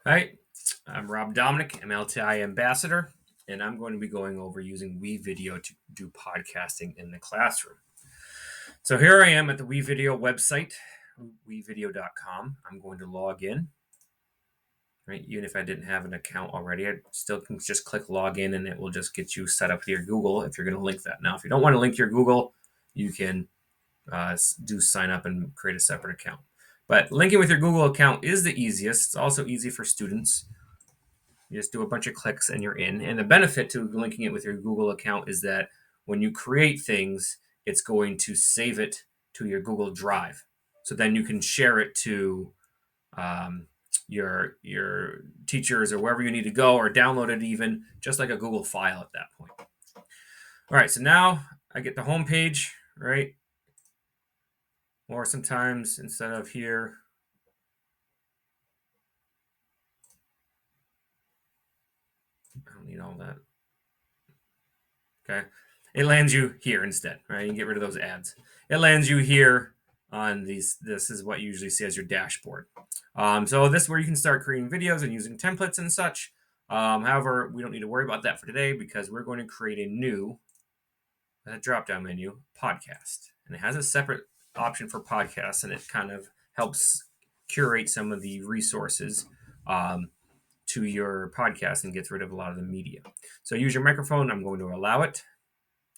Hi, I'm Rob Dominick, MLTI Ambassador, and I'm going to be going over using WeVideo to do podcasting in the classroom. So here I am at the WeVideo website, WeVideo.com. I'm going to log in, right? Even if I didn't have an account already, I still can just click log in and it will just get you set up with your Google if you're going to link that. Now, if you don't want to link your Google, you can do sign up and create a separate account. But linking with your Google account is the easiest. It's also easy for students. You just do a bunch of clicks and you're in. And the benefit to linking it with your Google account is that when you create things, it's going to save it to your Google Drive. So then you can share it to your teachers or wherever you need to go, or download it even just like a Google file at that point. All right, so now I get the home page, right? Or sometimes instead of here, I don't need all that. Okay. It lands you here instead, right? You can get rid of those ads. It lands you here on these. This is what you usually see as your dashboard. So this is where you can start creating videos and using templates and such. However, we don't need to worry about that for today because we're going to create a new drop-down menu, podcast. And it has a separate option for podcasts, and it kind of helps curate some of the resources to your podcast and gets rid of a lot of the media. So use your microphone. I'm going to allow it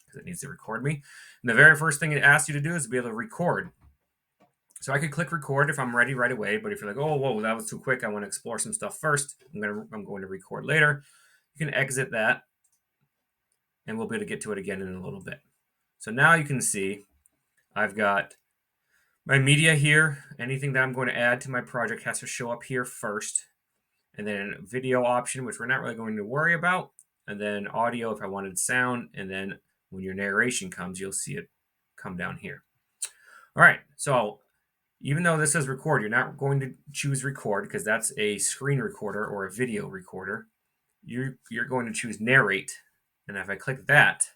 because it needs to record me. And the very first thing it asks you to do is to be able to record. So I could click record if I'm ready right away, but if you're like, oh, whoa, that was too quick, I want to explore some stuff first, I'm going to record later. You can exit that, and we'll be able to get to it again in a little bit. So now you can see I've got my media here. Anything that I'm going to add to my project has to show up here first, and then video option, which we're not really going to worry about, and then audio if I wanted sound, and then when your narration comes, you'll see it come down here. All right, so even though this says record, you're not going to choose record because that's a screen recorder or a video recorder. You're going to choose narrate, and if I click that,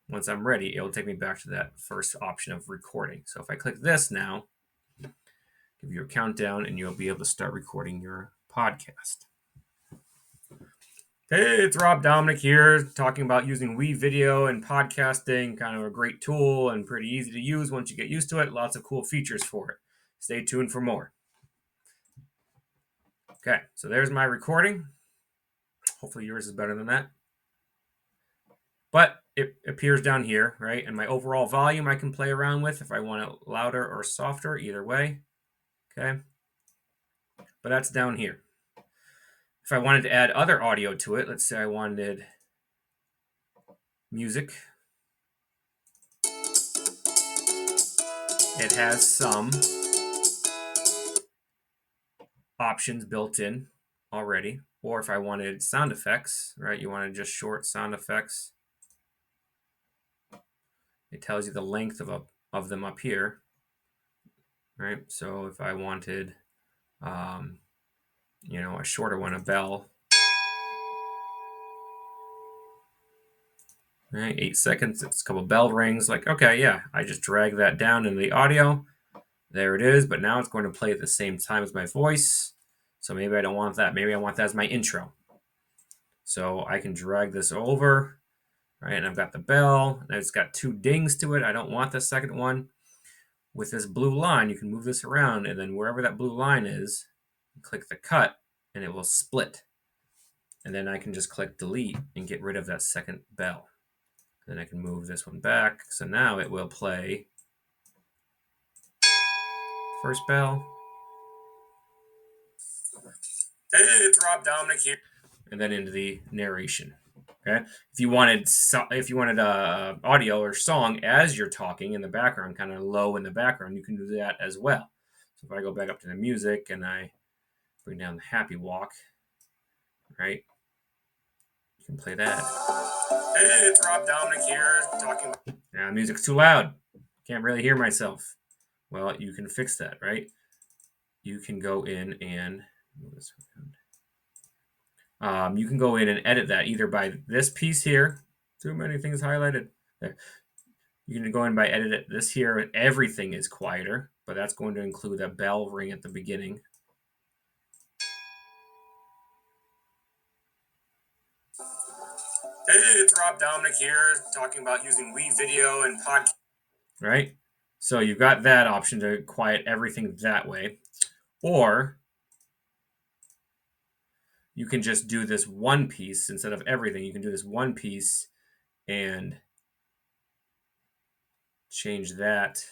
once I'm ready, it will take me back to that first option of recording. So if I click this now, give you a countdown, and you'll be able to start recording your podcast. Hey, it's Rob Dominick here, talking about using WeVideo and podcasting, kind of a great tool and pretty easy to use once you get used to it. Lots of cool features for it. Stay tuned for more. Okay, so there's my recording. Hopefully yours is better than that. But it appears down here, right? And my overall volume I can play around with if I want it louder or softer, either way. Okay, but that's down here. If I wanted to add other audio to it, let's say I wanted music. It has some options built in already. Or if I wanted sound effects, right? You wanted just short sound effects. It tells you the length of them up here, right? So if I wanted, a shorter one, a bell, right? 8 seconds, it's a couple bell rings. Like, okay, yeah, I just drag that down into the audio. There it is, but now it's going to play at the same time as my voice. So maybe I don't want that. Maybe I want that as my intro. So I can drag this over, right? And I've got the bell. And it's got 2 dings to it. I don't want the second one. With this blue line, you can move this around, and then wherever that blue line is, click the cut, and it will split. And then I can just click delete and get rid of that second bell. Then I can move this one back. So now it will play first bell. Hey, it's Rob Dominick here. And then into the narration. Okay. If you wanted audio or song as you're talking in the background, kind of low in the background, you can do that as well. So if I go back up to the music and I bring down the happy walk, right? You can play that. Hey, it's Rob Dominick here talking. Now, music's too loud. Can't really hear myself. Well, you can fix that, right? You can go in and move this around. You can go in and edit that either by this piece here. Too many things highlighted. There. You can go in by edit it. This here, everything is quieter, but that's going to include a bell ring at the beginning. Hey, it's Dominick here, talking about using WeVideo and podcast. Right? So you've got that option to quiet everything that way. Or you can just do this one piece instead of everything. You can do this one piece and change that.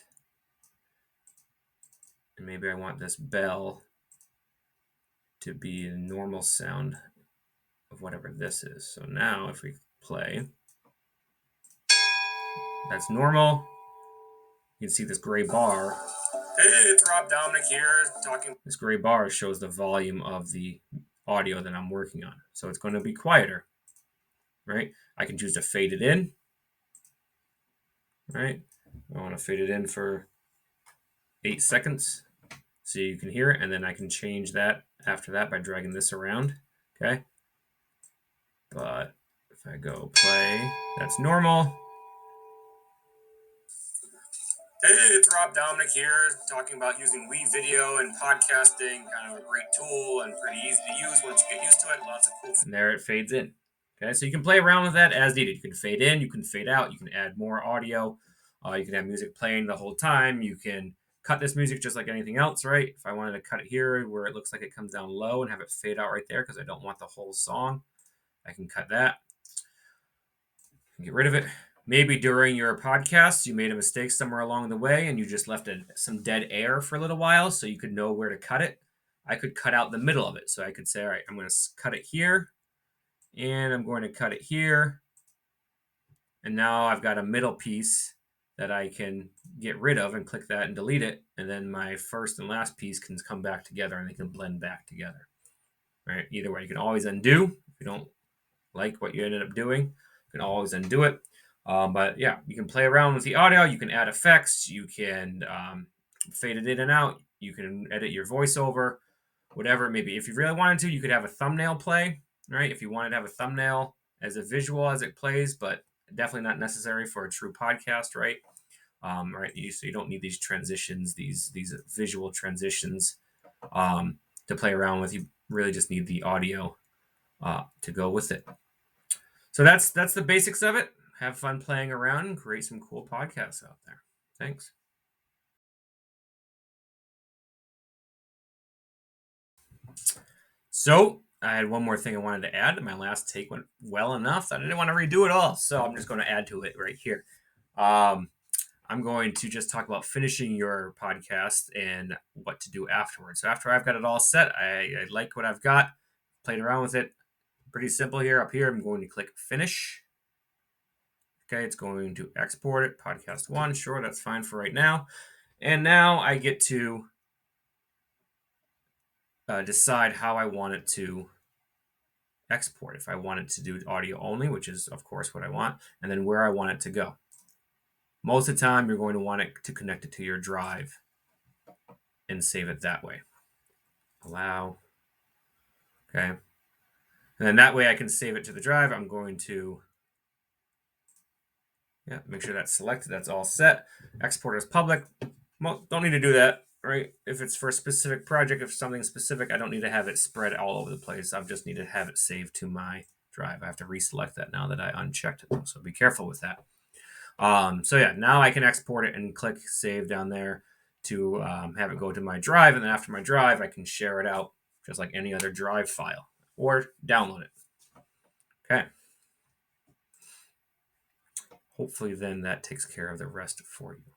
And maybe I want this bell to be a normal sound of whatever this is. So now if we play, that's normal. You can see this gray bar. Hey, it's Dominick here, talking. This gray bar shows the volume of the audio that I'm working on. So it's going to be quieter, right? I can choose to fade it in, right? I want to fade it in for 8 seconds so you can hear it, and then I can change that after that by dragging this around, okay? But if I go play, that's normal. Hey, it's Dominick here, talking about using WeVideo and podcasting, kind of a great tool and pretty easy to use once you get used to it. Lots of cool. And there it fades in. Okay, so you can play around with that as needed. You can fade in, you can fade out, you can add more audio, you can have music playing the whole time. You can cut this music just like anything else, right? If I wanted to cut it here where it looks like it comes down low and have it fade out right there because I don't want the whole song, I can cut that and get rid of it. Maybe during your podcast, you made a mistake somewhere along the way and you just left some dead air for a little while so you could know where to cut it. I could cut out the middle of it. So I could say, all right, I'm going to cut it here and I'm going to cut it here. And now I've got a middle piece that I can get rid of and click that and delete it. And then my first and last piece can come back together and they can blend back together. Right? Either way, you can always undo. If you don't like what you ended up doing, you can always undo it. But yeah, you can play around with the audio. You can add effects. You can fade it in and out. You can edit your voiceover, whatever it may be. If you really wanted to, you could have a thumbnail play, right? If you wanted to have a thumbnail as a visual as it plays, but definitely not necessary for a true podcast, right? Right. So you don't need these transitions, these visual transitions to play around with. You really just need the audio to go with it. So that's the basics of it. Have fun playing around and create some cool podcasts out there. Thanks. So I had one more thing I wanted to add. My last take went well enough that I didn't want to redo it all. So I'm just going to add to it right here. I'm going to just talk about finishing your podcast and what to do afterwards. So after I've got it all set, I like what I've got, played around with it. Pretty simple here. Up here, I'm going to click finish. Okay, it's going to export it. Podcast 1, sure, that's fine for right now. And now I get to decide how I want it to export. If I want it to do audio only, which is, of course, what I want, and then where I want it to go. Most of the time, you're going to want it to connect it to your drive and save it that way. Allow. Okay. And then that way I can save it to the drive. I'm going to make sure that's selected. That's all set. Export as public. Well, don't need to do that, right? If it's for a specific project, if something specific, I don't need to have it spread all over the place. I just need to have it saved to my drive. I have to reselect that now that I unchecked it. So be careful with that. So yeah, now I can export it and click save down there to have it go to my drive. And then after my drive, I can share it out just like any other drive file or download it. Okay. Hopefully then that takes care of the rest for you.